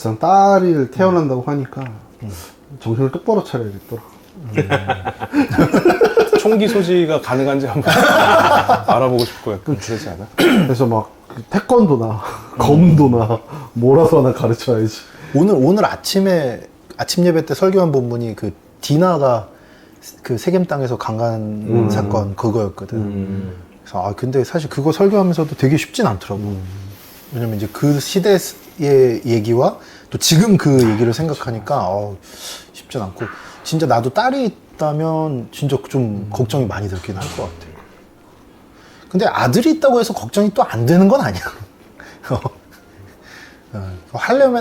막상 딸이 태어난다고 하니까 정신을 똑바로 차려야겠더라. 총기 소지가 가능한지 한번 알아보고 싶고 약간 그러지 않아? 그래서 막 태권도나 검도나 뭐라도 하나 가르쳐야지. 오늘 아침에 아침 예배 때 설교한 본문이 그 디나가 그 세겜 땅에서 강간 사건 그거였거든. 그래서 근데 사실 그거 설교하면서도 되게 쉽진 않더라고. 왜냐면 이제 그 시대의 얘기와 또 지금 그 얘기를 생각하니까 쉽진 않고, 진짜 나도 딸이 있다면 진짜 좀 걱정이 많이 들긴 할 것 같아. 근데 아들이 있다고 해서 걱정이 또 안 되는 건 아니야.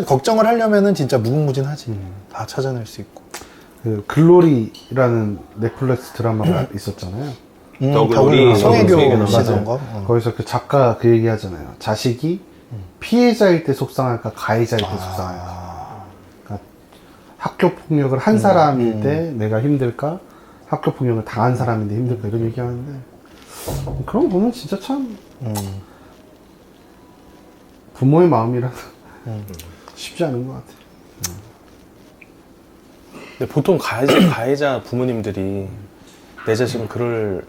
걱정을 하려면은 진짜 무궁무진하지. 다 찾아낼 수 있고. 그 글로리라는 넷플릭스 드라마가 있었잖아요. 더 글로리, 성애교 성애교 시던 거. 거기서 그 작가 그 얘기 하잖아요. 자식이 피해자일 때 속상할까 가해자일 때 속상할까. 그러니까 학교 폭력을 한 사람일 때 내가 힘들까, 학교 폭력을 당한 사람인데 힘들까, 이런 얘기하는데 그런 거 보면 진짜 참 부모의 마음이라는 쉽지 않은 것 같아. 근데 보통 가해자 부모님들이 내 자식은 그럴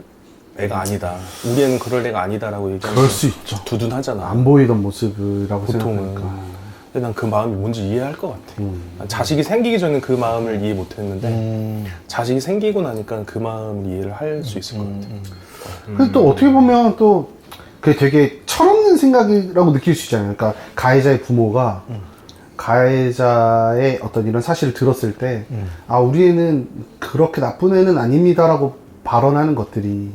애가 아니다, 우리 애는 그럴 애가 아니다라고 얘기하면 그럴 수 있죠. 두둔하잖아. 안 보이던 모습이라고 보통은. 생각하니까. 근데 난 그 마음이 뭔지 이해할 것 같아. 난 자식이 생기기 전에 그 마음을 이해 못했는데 자식이 생기고 나니까 그 마음을 이해를 할 수 있을 것 같아. 근데 또 어떻게 보면 또 그게 되게 철없는 생각이라고 느낄 수 있잖아요. 그러니까 가해자의 부모가 가해자의 어떤 이런 사실을 들었을 때 우리 애는 그렇게 나쁜 애는 아닙니다라고 발언하는 것들이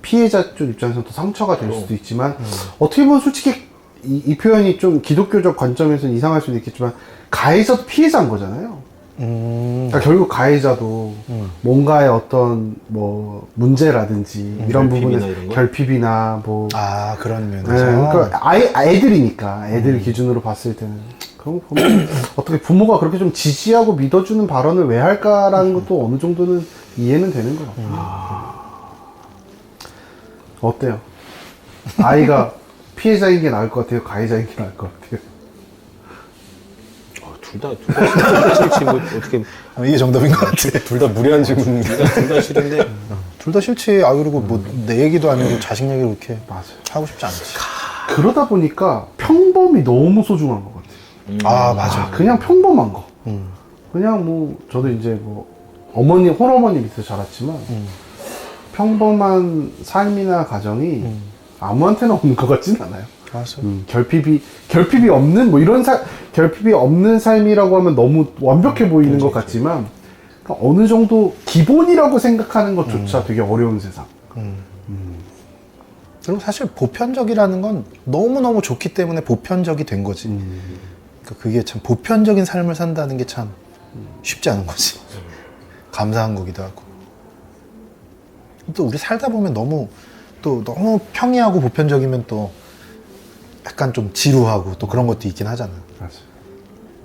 피해자 쪽 입장에서는 또 상처가 될 수도 있지만 어떻게 보면 솔직히 이 표현이 좀 기독교적 관점에서는 이상할 수도 있겠지만 가해자도 피해자인 거잖아요. 그러니까 결국 가해자도 뭔가의 어떤 뭐 문제라든지 이런 결핍이나 부분에 이런 거? 결핍이나 뭐 그런 면에서. 그러니까 애들이니까 애들 기준으로 봤을 때는 그런 거 보면 어떻게 부모가 그렇게 좀 지지하고 믿어주는 발언을 왜 할까라는 것도 어느 정도는 이해는 되는 것 같아요. 어때요? 아이가 피해자인 게 나을 것 같아요? 가해자인 게 나을 것 같아요? 둘 다 싫지. 뭐 어떻게 이게 정답인 것 같아. 둘 다 무리한 질문인데. 둘 다 싫은데 둘 다 싫지. 그리고 뭐 내 얘기도 아니고 자식 얘기를 이렇게 맞아요. 하고 싶지 않지. 그러다 보니까 평범이 너무 소중한 것 같아요. 맞아. 그냥 평범한 거. 그냥 뭐 저도 이제 뭐 어머니 홀어머니 밑에서 자랐지만 평범한 삶이나 가정이 아무한테나 없는 것 같진 않아요. 맞아. 결핍이 없는 뭐 이런 결핍이 없는 삶이라고 하면 너무 완벽해 보이는 것 같지만 그러니까 어느 정도 기본이라고 생각하는 것조차 되게 어려운 세상. 그리고 사실 보편적이라는 건 너무너무 좋기 때문에 보편적이 된 거지. 그러니까 그게 참 보편적인 삶을 산다는 게 참 쉽지 않은 거지. 감사한 거기도 하고. 또 우리 살다 보면 너무 평이하고 보편적이면 또 약간 좀 지루하고 또 그런 것도 있긴 하잖아. 맞아요.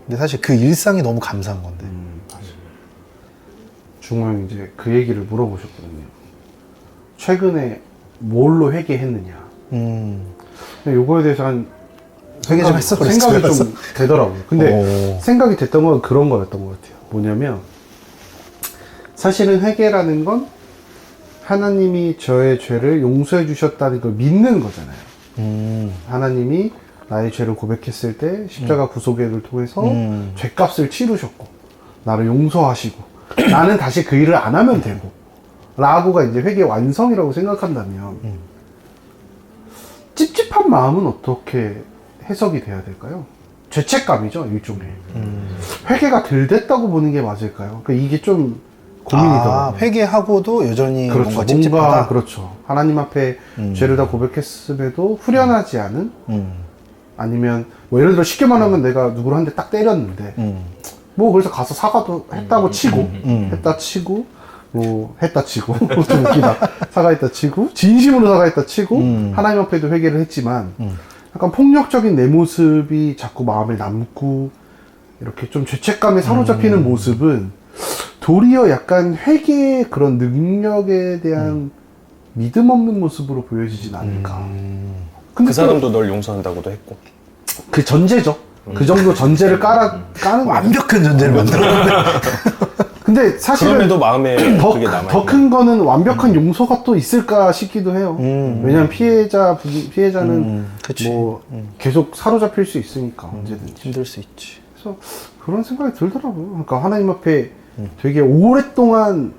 근데 사실 그 일상이 너무 감사한 건데. 맞아요. 중호형이 이제 그 얘기를 물어보셨거든요. 최근에 뭘로 회개했느냐. 근데 요거에 대해서 회개 좀 했어, 그랬어. 생각이 좀 되더라고요. 근데 생각이 됐던 건 그런 거였던 것 같아요. 뭐냐면 사실은 회개라는 건 하나님이 저의 죄를 용서해 주셨다는 걸 믿는 거잖아요. 하나님이 나의 죄를 고백했을 때 십자가 구속을 통해서 죄값을 치르셨고 나를 용서하시고 나는 다시 그 일을 안 하면 되고 라고가 이제 회개의 완성이라고 생각한다면 찝찝한 마음은 어떻게 해석이 돼야 될까요? 죄책감이죠, 일종의. 회개가 덜 됐다고 보는 게 맞을까요? 그러니까 이게 좀 고민이더라고요. 회개하고도 여전히 그렇죠. 뭔가 찝찝하다. 그렇죠. 하나님 앞에 죄를 다 고백했음에도 후련하지 않은? 아니면 뭐 예를 들어 쉽게 말하면 내가 누구를 한 대 딱 때렸는데 뭐 그래서 가서 사과도 했다고 치고 했다 치고 뭐 했다 치고 좀 웃기다. 사과했다 치고 진심으로 사과했다 치고 하나님 앞에도 회개를 했지만 약간 폭력적인 내 모습이 자꾸 마음에 남고 이렇게 좀 죄책감에 사로잡히는 모습은 도리어 약간 회개의 그런 능력에 대한 믿음 없는 모습으로 보여지진 않을까. 근데 그 사람도 널 용서한다고도 했고. 그 전제죠. 그 정도 전제를 까는 거야. 완벽한 전제를 만들었는데. 근데 사실은 그럼에도 마음에 그게 남아있는. 더 큰 거는 완벽한 용서가 또 있을까 싶기도 해요. 왜냐면 피해자는 그치. 뭐 계속 사로잡힐 수 있으니까 언제든지. 힘들 수 있지. 그래서 그런 생각이 들더라고요. 그러니까 하나님 앞에 되게 오랫동안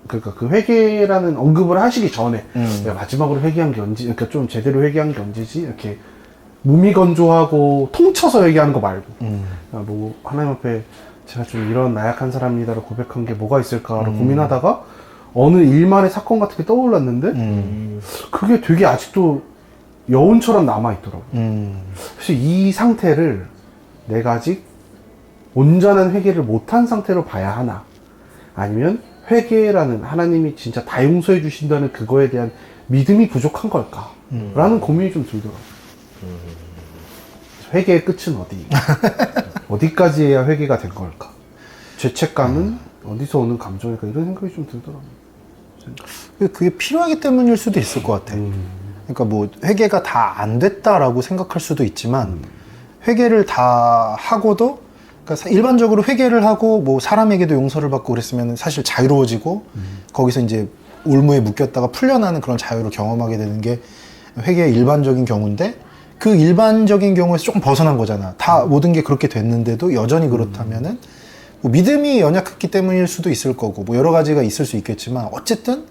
그러니까 그 회개라는 언급을 하시기 전에 내가 마지막으로 회개한 게 언제, 그러니까 좀 제대로 회개한 게 언제지? 이렇게 몸이 건조하고 통쳐서 회개하는 거 말고 그러니까 뭐 하나님 앞에 제가 좀 이런 나약한 사람이다라고 고백한 게 뭐가 있을까를 고민하다가 어느 일만의 사건 같은 게 떠올랐는데 그게 되게 아직도 여운처럼 남아있더라고요. 그래서 이 상태를 내가 아직 온전한 회개를 못한 상태로 봐야 하나, 아니면 회개라는 하나님이 진짜 다 용서해 주신다는 그거에 대한 믿음이 부족한 걸까? 라는 고민이 좀 들더라고요. 회개의 끝은 어디? 어디까지 해야 회개가 된 걸까? 죄책감은 어디서 오는 감정일까? 이런 생각이 좀 들더라고요. 그게 필요하기 때문일 수도 있을 것 같아. 그러니까 뭐 회개가 다 안 됐다라고 생각할 수도 있지만 회개를 다 하고도, 그러니까 일반적으로 회개를 하고 뭐 사람에게도 용서를 받고 그랬으면 사실 자유로워지고 거기서 이제 올무에 묶였다가 풀려나는 그런 자유를 경험하게 되는 게 회개의 일반적인 경우인데, 그 일반적인 경우에서 조금 벗어난 거잖아. 다 모든 게 그렇게 됐는데도 여전히 그렇다면은 뭐 믿음이 연약했기 때문일 수도 있을 거고 뭐 여러 가지가 있을 수 있겠지만 어쨌든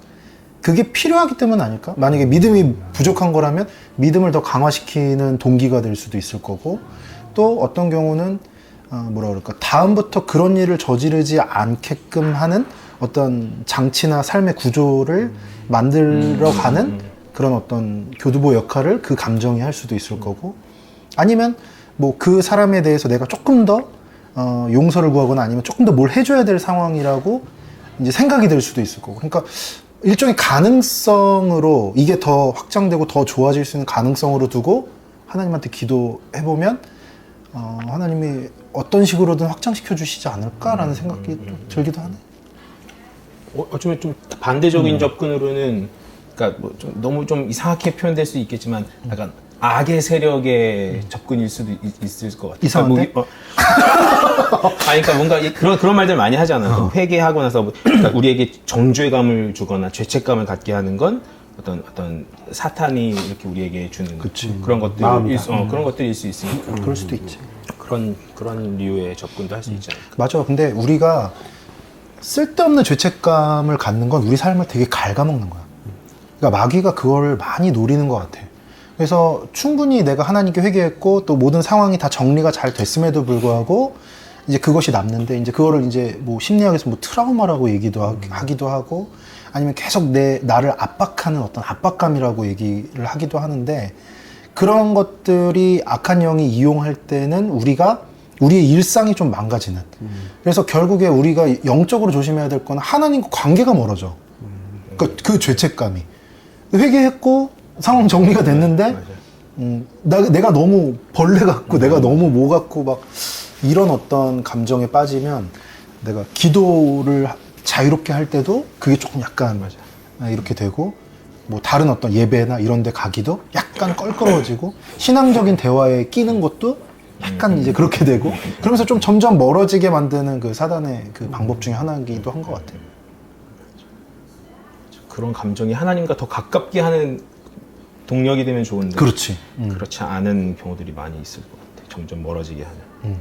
그게 필요하기 때문 아닐까? 만약에 믿음이 부족한 거라면 믿음을 더 강화시키는 동기가 될 수도 있을 거고, 또 어떤 경우는 뭐라 그럴까, 다음부터 그런 일을 저지르지 않게끔 하는 어떤 장치나 삶의 구조를 만들어가는 그런 어떤 교두보 역할을 그 감정이 할 수도 있을 거고, 아니면 뭐 그 사람에 대해서 내가 조금 더 용서를 구하거나 아니면 조금 더 뭘 해줘야 될 상황이라고 이제 생각이 될 수도 있을 거고, 그러니까 일종의 가능성으로 이게 더 확장되고 더 좋아질 수 있는 가능성으로 두고 하나님한테 기도해보면 하나님이 어떤 식으로든 확장시켜 주시지 않을까라는 생각이 좀 들기도 하네. 어쩌면 좀 반대적인 접근으로는, 그러니까 뭐 좀 너무 좀 이상하게 표현될 수 있겠지만 약간 악의 세력의 접근일 수도 있을 것 같아요. 이상한데? 아니, 그러니까 뭔가 그런 말들 많이 하잖아요. 회개하고 나서 그러니까 우리에게 정죄감을 주거나 죄책감을 갖게 하는 건 어떤 사탄이 이렇게 우리에게 주는 그런 것들일 그런 것들일 수 있으니까. 그럴 수도 있지. 그런 류의 접근도 할 수 있지 않을까. 맞아. 근데 우리가 쓸데없는 죄책감을 갖는 건 우리 삶을 되게 갉아먹는 거야. 그러니까 마귀가 그걸 많이 노리는 것 같아. 그래서 충분히 내가 하나님께 회개했고 또 모든 상황이 다 정리가 잘 됐음에도 불구하고 이제 그것이 남는데, 이제 그거를 이제 뭐 심리학에서 뭐 트라우마라고 하기도 하고, 아니면 계속 나를 압박하는 어떤 압박감이라고 얘기를 하기도 하는데, 그런 것들이 악한 영이 이용할 때는 우리의 일상이 좀 망가지는. 그래서 결국에 우리가 영적으로 조심해야 될 건 하나님과 관계가 멀어져. 그러니까 그 죄책감이. 회개했고 상황 정리가 됐는데 내가 너무 벌레 같고 내가 너무 뭐 같고 막 이런 어떤 감정에 빠지면 내가 기도를 자유롭게 할 때도 그게 조금 약간 이렇게 되고, 뭐 다른 어떤 예배나 이런 데 가기도 약간 껄끄러워지고, 신앙적인 대화에 끼는 것도 약간 이제 그렇게 되고, 그러면서 좀 점점 멀어지게 만드는 그 사단의 그 방법 중에 하나이기도 한 것 같아요. 그런 감정이 하나님과 더 가깝게 하는 동력이 되면 좋은데, 그렇지. 그렇지 않은 경우들이 많이 있을 것 같아요. 점점 멀어지게 하는.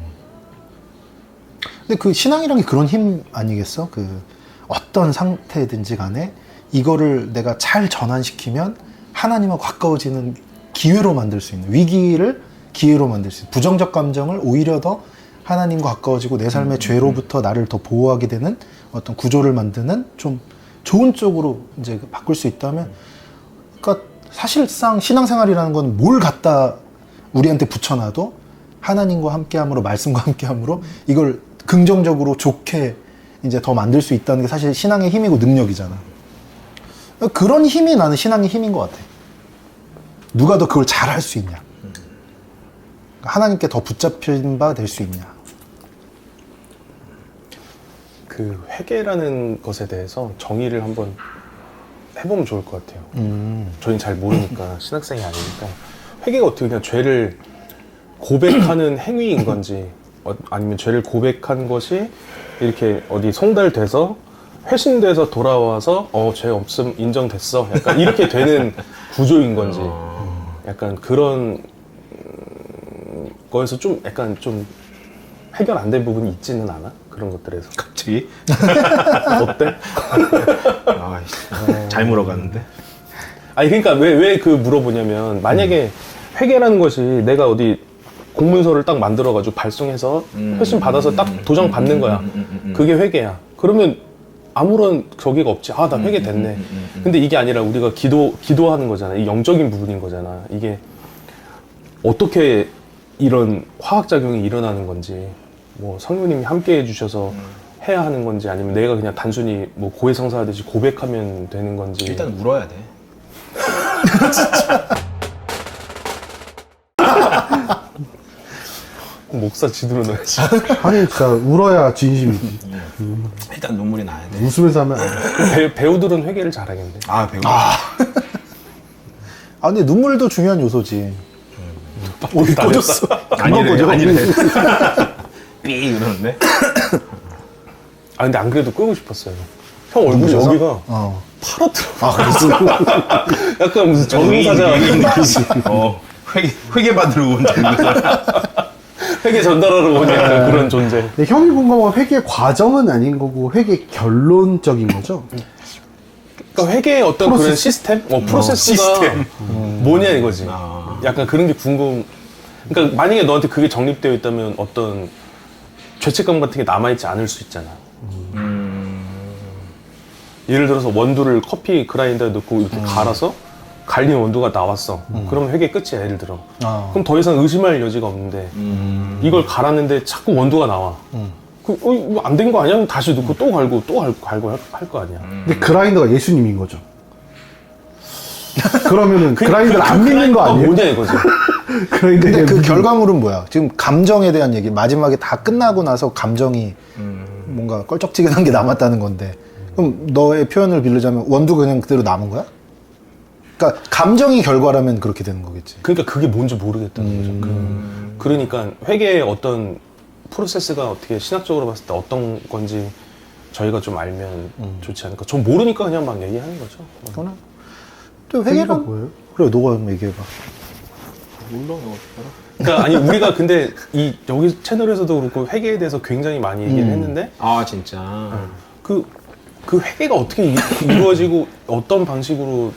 근데 그 신앙이란 게 그런 힘 아니겠어? 그 어떤 상태든지 간에 이거를 내가 잘 전환시키면 하나님과 가까워지는 기회로 만들 수 있는, 위기를 기회로 만들 수 있는, 부정적 감정을 오히려 더 하나님과 가까워지고 내 삶의 죄로부터 나를 더 보호하게 되는 어떤 구조를 만드는 좀 좋은 쪽으로 이제 바꿀 수 있다면, 그러니까 사실상 신앙생활이라는 건 뭘 갖다 우리한테 붙여놔도 하나님과 함께함으로, 말씀과 함께함으로 이걸 긍정적으로 좋게 이제 더 만들 수 있다는 게 사실 신앙의 힘이고 능력이잖아. 그런 힘이 나는 신앙의 힘인 것 같아. 누가 더 그걸 잘 할 수 있냐, 하나님께 더 붙잡힌 바 될 수 있냐. 그 회개라는 것에 대해서 정의를 한번 해보면 좋을 것 같아요. 저희는 잘 모르니까, 신학생이 아니니까. 회개가 어떻게 그냥 죄를 고백하는 행위인 건지 아니면 죄를 고백한 것이 이렇게 어디 송달돼서 회신돼서 돌아와서 죄 없음 인정됐어 약간 이렇게 되는 구조인 건지 약간 그런 거에서 좀 약간 좀 해결 안 된 부분이 있지는 않아? 그런 것들에서 갑자기? 어때? 잘 물어가는데. 아니 그러니까 왜 그 물어보냐면 만약에 회계라는 것이 내가 어디 공문서를 딱 만들어가지고 발송해서 회신 받아서 딱 도장 받는 거야. 그게 회계야. 그러면 아무런 저기가 없지. 아, 나 회계 됐네. 근데 이게 아니라 우리가 기도하는 거잖아. 이 영적인 부분인 거잖아. 이게 어떻게 이런 화학작용이 일어나는 건지, 뭐 성령님이 함께 해주셔서 해야 하는 건지, 아니면 내가 그냥 단순히 뭐 고해성사하듯이 고백하면 되는 건지. 일단 울어야 돼. 목사 지도로 넣어야지. 아니 진짜 울어야 진심이지. 일단 눈물이 나야 돼. 웃으면서 하면 안 돼. 배우들은 회계를 잘하겠네. 배우. 근데 눈물도 중요한 요소지. 어디 꺼졌어? 아니래. 삐 이러는데. 아 근데 안 그래도 끄고 싶었어요. 형 얼굴이 여기가 파랗더라고. 그랬어? 약간 무슨 전사자 느낌이지. 회계 받으러 온 회계 전달하러 온 약간 그런 존재. 근데 형이 본 거면 회계 과정은 아닌 거고 회계 결론적인 거죠? 그러니까 회계의 어떤 그런 시스템? 프로세스가 뭐냐 이거지. 약간 그런 게 궁금. 그러니까 만약에 너한테 그게 정립되어 있다면 어떤 죄책감 같은 게 남아있지 않을 수 있잖아. 예를 들어서 원두를 커피 그라인더에 넣고 이렇게 갈아서 갈린 원두가 나왔어. 그러면 회계 끝이야, 예를 들어. 그럼 더 이상 의심할 여지가 없는데 이걸 갈았는데 자꾸 원두가 나와. 이거 안 된 거 아니야? 그럼 다시 넣고 또 갈고 또 갈고 할 거 아니야. 근데 그라인더가 예수님인 거죠. 그러면은 그라인더를 안 믿는 거 아니에요? 뭐냐 이거지. 근데 그 결과물은 뭐야? 지금 감정에 대한 얘기, 마지막에 다 끝나고 나서 감정이 뭔가 껄쩍지근한 게 남았다는 건데, 그럼 너의 표현을 빌리자면 원두가 그냥 그대로 남은 거야? 그러니까 감정이 결과라면 그렇게 되는 거겠지. 그러니까 그게 뭔지 모르겠다는 거죠. 그러니까 회계의 어떤 프로세스가 어떻게 신학적으로 봤을 때 어떤 건지 저희가 좀 알면 좋지 않을까. 전 모르니까 그냥 막 얘기하는 거죠. 그거는 또 회계가 회계가 뭐예요? 그래, 너가 한번 얘기해봐. 그러니까 아니 우리가 근데 이 여기 채널에서도 그렇고 회계에 대해서 굉장히 많이 얘기를 했는데 진짜. 그 회계가 어떻게 이루어지고 어떤 방식으로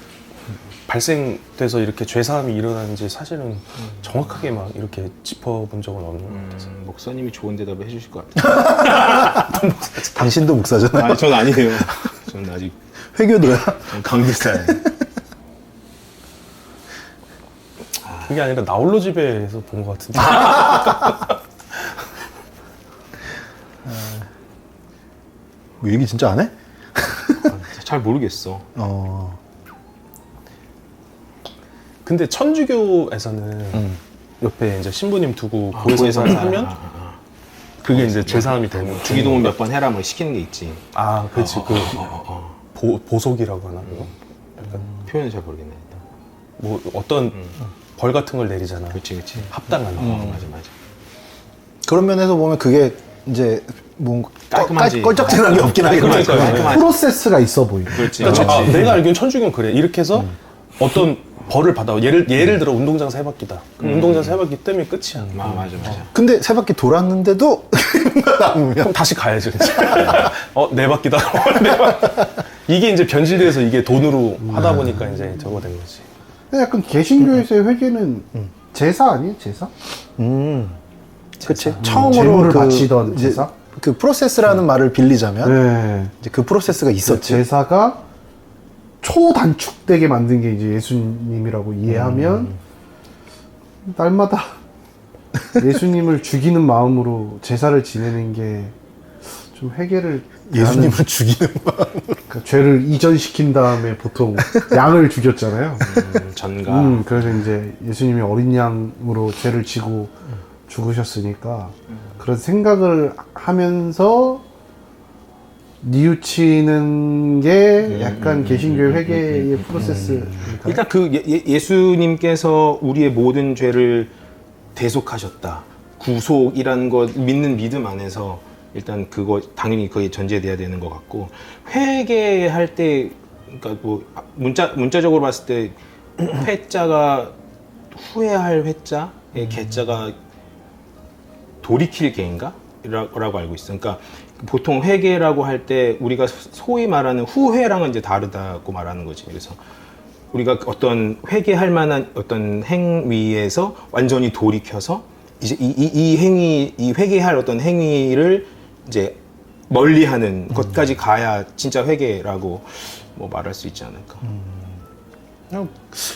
발생돼서 이렇게 죄사함이 일어나는지 사실은 정확하게 막 이렇게 짚어본 적은 없는 것 같아서. 목사님이 좋은 대답을 해주실 것 같아요. 당신도 목사잖아. 전 아니에요. 저는 아직 회교도야. 강대사예요. 그게 아니라 나홀로 집에서 본 것 같은데. 뭐 얘기 진짜 안 해? 잘 모르겠어. 근데 천주교에서는 옆에 이제 신부님 두고 고해성사를 하면 그게 이제 죄사함이 되는. 주기도문 몇 번 해라 뭐 시키는 게 있지. 아, 그렇지. 보속이라고 하나 그거? 약간 표현을 잘 모르겠네. 일단. 뭐 어떤 벌 같은 걸 내리잖아. 그렇지. 합당한. 맞아. 그런 면에서 보면 그게 이제 뭐 깔끔하지. 껄쩍지근한 게 없긴 하겠네. 깔끔하지. 프로세스가 있어 보이네. 그렇지. 그러니까 내가 알기로는 천주교는 그래. 이렇게 해서 어떤 벌을 받아. 예를 들어 운동장 세 바퀴다. 그럼 운동장 세 바퀴 뜨면 끝이야. 맞아. 근데 세 바퀴 돌았는데도 남으면 그럼 다시 가야지. 네 바퀴다. 네 바퀴. 이게 이제 변질돼서 이게 돈으로 하다 보니까 이제 저거 된 거지. 근데 약간 개신교에서의 회계는 제사 아니에요? 제사? 그치. 처음으로 재물을 바치던 제사? 그 프로세스라는 말을 빌리자면 네. 이제 그 프로세스가 있었지. 제사가 초단축되게 만든 게 이제 예수님이라고 이해하면 날마다 예수님을 죽이는 마음으로 제사를 지내는 게 좀 회개를 예수님을 죽이는 마음. 그러니까 죄를 이전시킨 다음에 보통 양을 죽였잖아요. 전가. 그래서 이제 예수님이 어린 양으로 죄를 지고 죽으셨으니까 그런 생각을 하면서 뉘우치는 게 약간 개신교의 회개의 프로세스. 일단 그 예수님께서 우리의 모든 죄를 대속하셨다. 구속이라는 것 믿는 믿음 안에서 일단 그거 당연히 그게 전제돼야 되는 것 같고, 회개할 때 그러니까 뭐 문자적으로 봤을 때 회자가 후회할 회자의 개자가 돌이킬 개인가? 라고 알고 있어. 그러니까 보통 회개라고 할 때 우리가 소위 말하는 후회랑은 이제 다르다고 말하는 거지. 그래서 우리가 어떤 회개할 만한 어떤 행위에서 완전히 돌이켜서 이제 이 회개할 어떤 행위를 이제 멀리하는 것까지 가야 진짜 회개라고 뭐 말할 수 있지 않을까.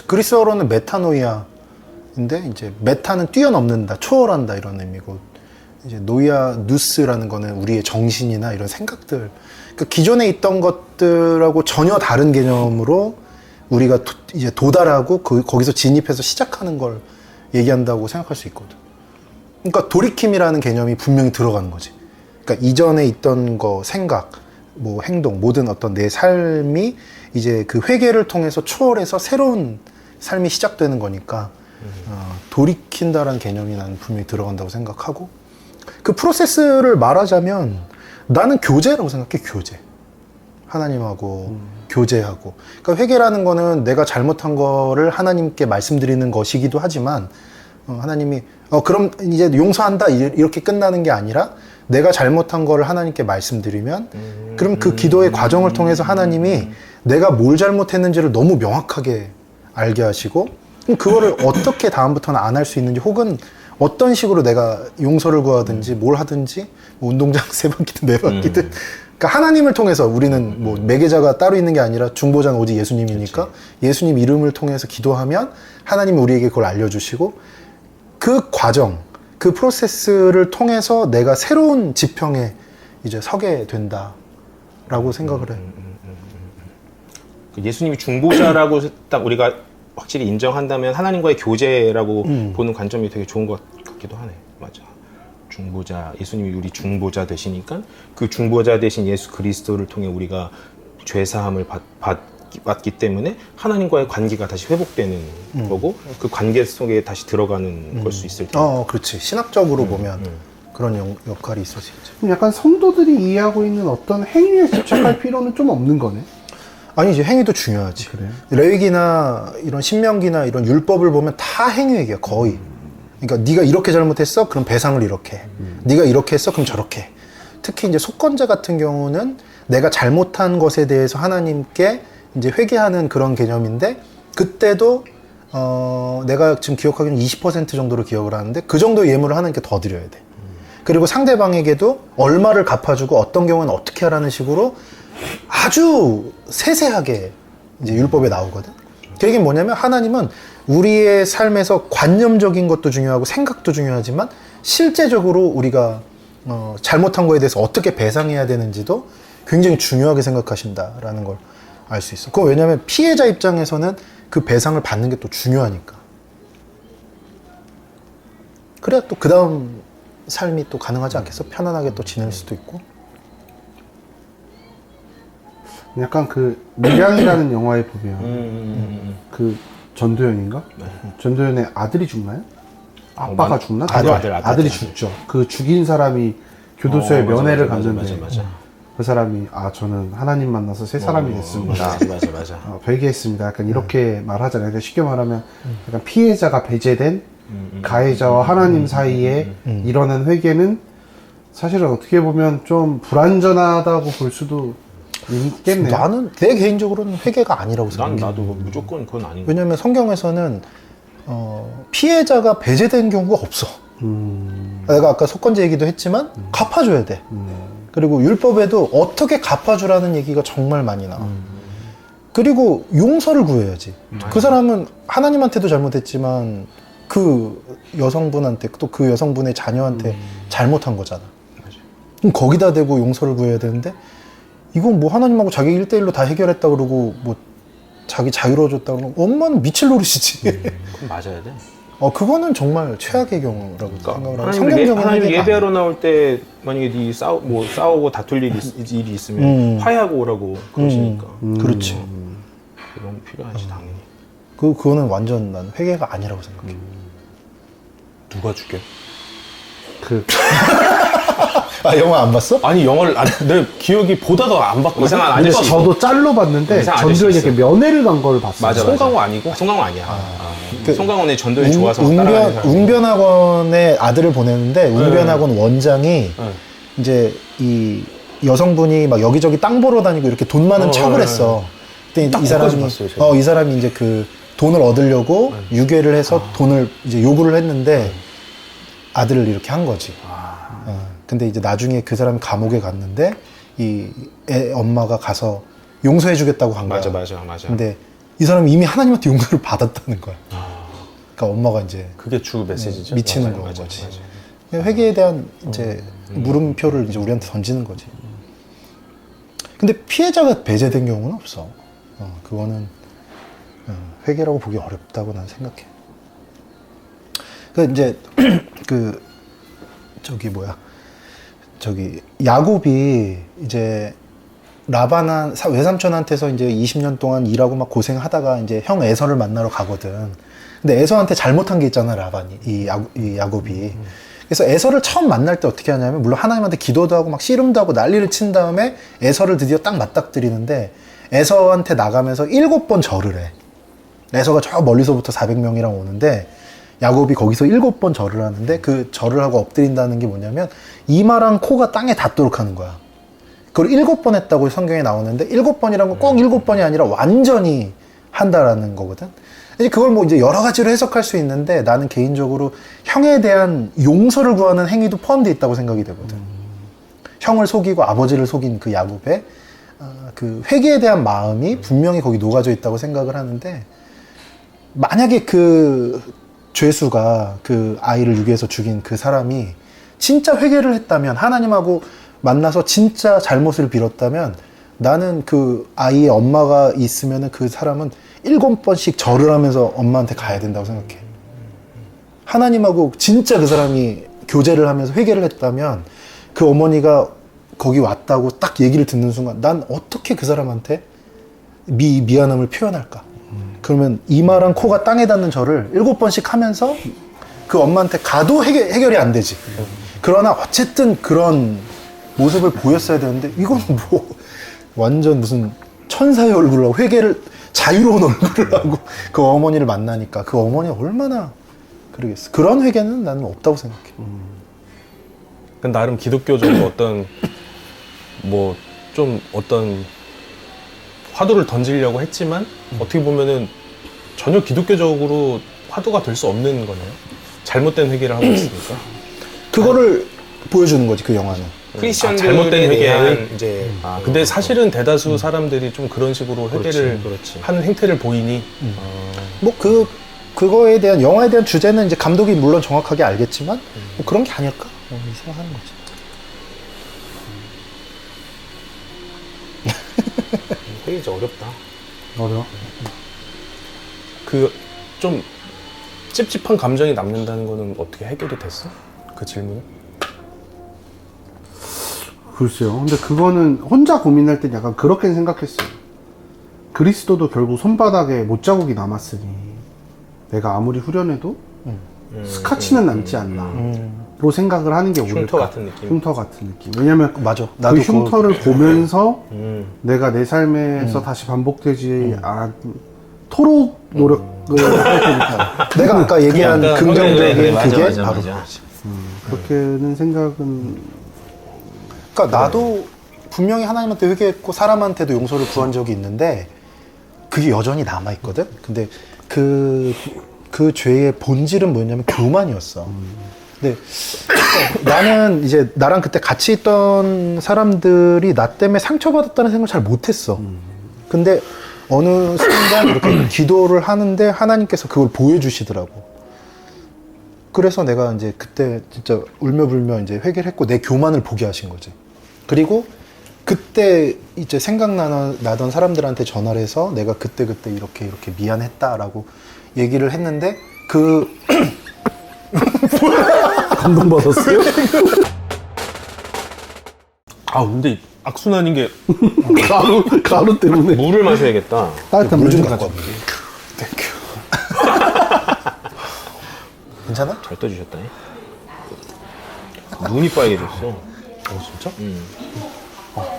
그리스어로는 메타노이아인데 이제 메타는 뛰어넘는다, 초월한다 이런 의미고, 이제 노이아 누스라는 거는 우리의 정신이나 이런 생각들, 그러니까 기존에 있던 것들하고 전혀 다른 개념으로 우리가 이제 도달하고 거기서 진입해서 시작하는 걸 얘기한다고 생각할 수 있거든. 그러니까 돌이킴이라는 개념이 분명히 들어가는 거지. 그러니까 이전에 있던 거, 생각, 뭐 행동, 모든 어떤 내 삶이 이제 그 회개를 통해서 초월해서 새로운 삶이 시작되는 거니까 돌이킨다라는 개념이 나는 분명히 들어간다고 생각하고, 그 프로세스를 말하자면 나는 교제라고 생각해. 교제, 하나님하고 교제하고. 그러니까 회개라는 거는 내가 잘못한 거를 하나님께 말씀드리는 것이기도 하지만 하나님이 그럼 이제 용서한다 이렇게 끝나는 게 아니라 내가 잘못한 거를 하나님께 말씀드리면 그럼 그 기도의 과정을 통해서 하나님이 내가 뭘 잘못했는지를 너무 명확하게 알게 하시고, 그럼 그거를 어떻게 다음부터는 안 할 수 있는지, 혹은 어떤 식으로 내가 용서를 구하든지 뭘 하든지, 뭐 운동장 3바퀴든 4바퀴든 그러니까 하나님을 통해서, 우리는 뭐 매개자가 따로 있는 게 아니라 중보자는 오직 예수님이니까 예수님 이름을 통해서 기도하면 하나님이 우리에게 그걸 알려주시고, 그 과정, 그 프로세스를 통해서 내가 새로운 지평에 이제 서게 된다라고 생각을 해. 예수님이 중보자라고 딱 우리가 확실히 인정한다면 하나님과의 교제라고 보는 관점이 되게 좋은 것 같기도 하네. 맞아. 중보자, 예수님이 우리 중보자 되시니까 그 중보자 되신 예수 그리스도를 통해 우리가 죄사함을 받기 때문에 하나님과의 관계가 다시 회복되는 거고, 그 관계 속에 다시 들어가는 걸 수 있을 텐데. 그렇지. 신학적으로 보면 그런 역할이 있을 수 있죠. 그럼 약간 성도들이 이해하고 있는 어떤 행위에 집착할 필요는 좀 없는 거네. 아니지, 행위도 중요하지. 그래요? 레위기나 이런 신명기나 이런 율법을 보면 다 행위 얘기야, 거의. 그러니까 네가 이렇게 잘못했어, 그럼 배상을 이렇게. 네가 이렇게 했어, 그럼 저렇게. 특히 이제 속건제 같은 경우는 내가 잘못한 것에 대해서 하나님께 이제 회개하는 그런 개념인데, 그때도 내가 지금 기억하기로는 20% 정도로 기억을 하는데, 그 정도 예물을 하나님께 더 드려야 돼. 그리고 상대방에게도 얼마를 갚아주고 어떤 경우는 어떻게 하라는 식으로 아주 세세하게 이제 율법에 나오거든. 그 얘기는 뭐냐면, 하나님은 우리의 삶에서 관념적인 것도 중요하고 생각도 중요하지만 실제적으로 우리가 잘못한 거에 대해서 어떻게 배상해야 되는지도 굉장히 중요하게 생각하신다라는 걸 알 수 있어. 그건 왜냐면 피해자 입장에서는 그 배상을 받는 게 또 중요하니까. 그래야 또 그 다음 삶이 또 가능하지 않겠어? 편안하게 또 지낼 수도 있고. 약간 그 밀양이라는 영화에 보면 그 전도연인가? 전도연의 아들이 죽나요? 아빠가 죽나? 아들이 죽죠. 그 죽인 사람이 교도소에 면회를 갔는데 그 사람이 저는 하나님 만나서 새 사람이 됐습니다. 맞아. 회개했습니다. 약간 이렇게 말하잖아요. 그러니까 쉽게 말하면 약간 피해자가 배제된 가해자와 하나님 사이에 일어난 회개는 사실은 어떻게 보면 좀 불완전하다고 볼 수도 있겠네요. 나는 내 개인적으로는 회개가 아니라고 생각해. 나도 무조건 그건 아닌 거. 왜냐면 성경에서는 피해자가 배제된 경우가 없어. 내가 아까 속건제 얘기도 했지만 갚아줘야 돼. 그리고 율법에도 어떻게 갚아주라는 얘기가 정말 많이 나와. 그리고 용서를 구해야지. 그 사람은 하나님한테도 잘못했지만 그 여성분한테, 또 그 여성분의 자녀한테 잘못한 거잖아. 그럼 거기다 대고 용서를 구해야 되는데, 이건 뭐 하나님하고 자기 1대1로 다 해결했다 그러고 뭐 자기 자유로워졌다 그러고, 엄마는 미칠 노릇이지. 그럼 맞아야 돼. 그거는 정말 최악의 경우라고 생각을 하고, 하나님 예배하러 나올 때 만약에 네 싸우고 다툴 일이 있으면 화해하고 오라고 그러시니까. 그렇지. 그건 필요하지 당연히. 그거는 완전 난 회개가 아니라고 생각해. 누가 죽여? 아 영화 안 봤어? 아니 영화를 내 기억이 보다가 안 봤거든. 이상한 근데 아저씨. 저도 짤로 봤는데 이상한 아저씨 전두현이 이렇게 있어요. 면회를 간 걸 봤어요. 맞아. 송강호 아니고? 송강호 아니야. 그 송강호의 전도연이 좋아서 따라가는 사람. 웅변학원에 아들을 보내는데 웅변학원 원장이 이제 이 여성분이 막 여기저기 땅 보러 다니고 이렇게 돈 많은 척을 했어. 근데 딱 이 사람이 거기까지 봤어요, 제가. 이 사람이 이제 그 돈을 얻으려고 유괴를 해서 돈을 이제 요구를 했는데 아들을 이렇게 한 거지. 근데 이제 나중에 그 사람이 감옥에 갔는데 이 애 엄마가 가서 용서해 주겠다고 간 거야. 맞아. 근데 이 사람이 이미 하나님한테 용서를 받았다는 거야. 그러니까 엄마가 이제 그게 주 메시지죠? 미치는 맞아, 거지. 맞아. 그냥 회개에 대한 이제 물음표를 이제 우리한테 던지는 거지. 근데 피해자가 배제된 경우는 없어. 그거는 회개라고 보기 어렵다고 난 생각해. 그 이제 그 야곱이 이제 라반한 외삼촌한테서 이제 20년 동안 일하고 막 고생하다가 이제 형 에서를 만나러 가거든. 근데 에서한테 잘못한 게 있잖아, 라반이 이 야곱이. 그래서 에서를 처음 만날 때 어떻게 하냐면 물론 하나님한테 기도도 하고 막 씨름도 하고 난리를 친 다음에 에서를 드디어 딱 맞닥뜨리는데 에서한테 나가면서 7번 절을 해. 에서가 저 멀리서부터 400명이랑 오는데 야곱이 거기서 7번 절을 하는데 그 절을 하고 엎드린다는 게 뭐냐면 이마랑 코가 땅에 닿도록 하는 거야. 그걸 7번 했다고 성경에 나오는데 7번이란 건 꼭 7번이 아니라 완전히 한다라는 거거든. 이제 그걸 뭐 이제 여러 가지로 해석할 수 있는데 나는 개인적으로 형에 대한 용서를 구하는 행위도 포함되어 있다고 생각이 되거든. 형을 속이고 아버지를 속인 그 야곱의 그 회개에 대한 마음이 분명히 거기 녹아져 있다고 생각을 하는데 만약에 그 죄수가 그 아이를 유괴해서 죽인 그 사람이 진짜 회개를 했다면 하나님하고 만나서 진짜 잘못을 빌었다면 나는 그 아이의 엄마가 있으면은 그 사람은 7번씩 절을 하면서 엄마한테 가야 된다고 생각해. 하나님하고 진짜 그 사람이 교제를 하면서 회개를 했다면 그 어머니가 거기 왔다고 딱 얘기를 듣는 순간 난 어떻게 그 사람한테 미안함을 표현할까? 그러면 이마랑 코가 땅에 닿는 절을 7번씩 하면서 그 엄마한테 가도 해결이 안 되지. 그러나 어쨌든 그런 모습을 보였어야 되는데 이건 뭐 완전 무슨 천사의 얼굴을 하고 회개를 자유로운 얼굴을 하고 그 어머니를 만나니까 그 어머니가 얼마나 그러겠어. 그런 회개는 나는 없다고 생각해. 나름 기독교적으로 어떤 뭐 좀 어떤 화두를 던지려고 했지만 어떻게 보면은 전혀 기독교적으로 화두가 될 수 없는 거네요. 잘못된 회개를 하고 있으니까. 그거를 보여주는 거지 그 영화는. 크리스천들에 잘못된 대한 회개를 이제 근데 사실은 대다수 사람들이 좀 그런 식으로 회개를 그렇지. 하는 행태를 보이니 뭐 그거에 대한 영화에 대한 주제는 이제 감독이 물론 정확하게 알겠지만 뭐 그런 게 아닐까 생각하는 거지. 회개 진짜 어렵다. 어려워. 그 좀 찝찝한 감정이 남는다는 거는 어떻게 해결이 됐어? 그 질문은? 글쎄요. 근데 그거는 혼자 고민할 땐 약간 그렇게 생각했어요. 그리스도도 결국 손바닥에 못자국이 남았으니 내가 아무리 후련해도 스카치는 남지 않나 로 생각을 하는 게 옳을까. 흉터 같은 느낌. 흉터 같은 느낌. 왜냐면 맞아. 그 나도 흉터를 보면서 내가 내 삶에서 다시 반복되지 않도록 노력을 할 테니까. 내가 아까 얘기한 그러니까 긍정적인 맞아, 그게 맞아, 바로 맞아. 그렇게는 생각은 그러니까 나도 분명히 하나님한테 회개했고 사람한테도 용서를 구한 적이 있는데 그게 여전히 남아있거든. 근데 그 죄의 본질은 뭐였냐면 교만이었어. 근데 나는 이제 나랑 그때 같이 있던 사람들이 나 때문에 상처받았다는 생각을 잘 못했어. 근데 어느 순간 이렇게 기도를 하는데 하나님께서 그걸 보여주시더라고. 그래서 내가 이제 그때 진짜 울며불며 이제 회개를 했고 내 교만을 보게 하신 거지. 그리고 그때 이제 생각나던 사람들한테 전화를 해서 내가 그때 이렇게 미안했다라고 얘기를 했는데 감동받았어요? 근데 악순환인 게 가루 때문에. 물을 마셔야겠다. 따뜻한 물 좀 갖고 와. 괜찮아? 잘 떠주셨다. 눈이 빨개졌어. 진짜?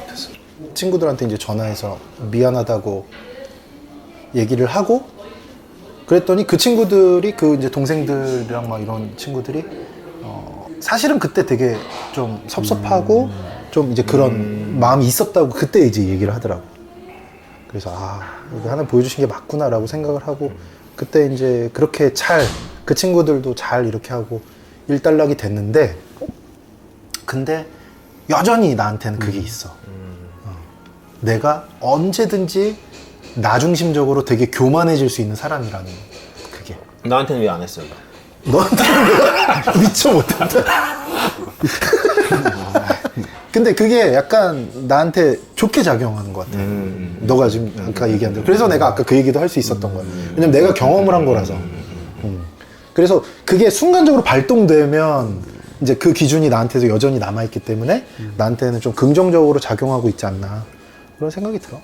됐어. 친구들한테 이제 전화해서 미안하다고 얘기를 하고 그랬더니 그 친구들이 그 이제 동생들이랑 막 이런 친구들이 사실은 그때 되게 좀 섭섭하고 좀 이제 그런 마음이 있었다고 그때 이제 얘기를 하더라고. 그래서 이거 하나 보여주신 게 맞구나라고 생각을 하고 그때 이제 그렇게 그 친구들도 잘 이렇게 하고 일단락이 됐는데 근데 여전히 나한테는 그게 있어. 내가 언제든지 나 중심적으로 되게 교만해질 수 있는 사람이라는 그게. 나한테는 왜 안 했어? 이거? 너한테는 내가 미처 못한다. 근데 그게 약간 나한테 좋게 작용하는 것 같아. 너가 지금 아까 얘기한 대로. 그래서 내가 아까 그 얘기도 할 수 있었던 거야. 왜냐면 내가 경험을 한 거라서. 그래서 그게 순간적으로 발동되면 이제 그 기준이 나한테도 여전히 남아있기 때문에 나한테는 좀 긍정적으로 작용하고 있지 않나 그런 생각이 들어.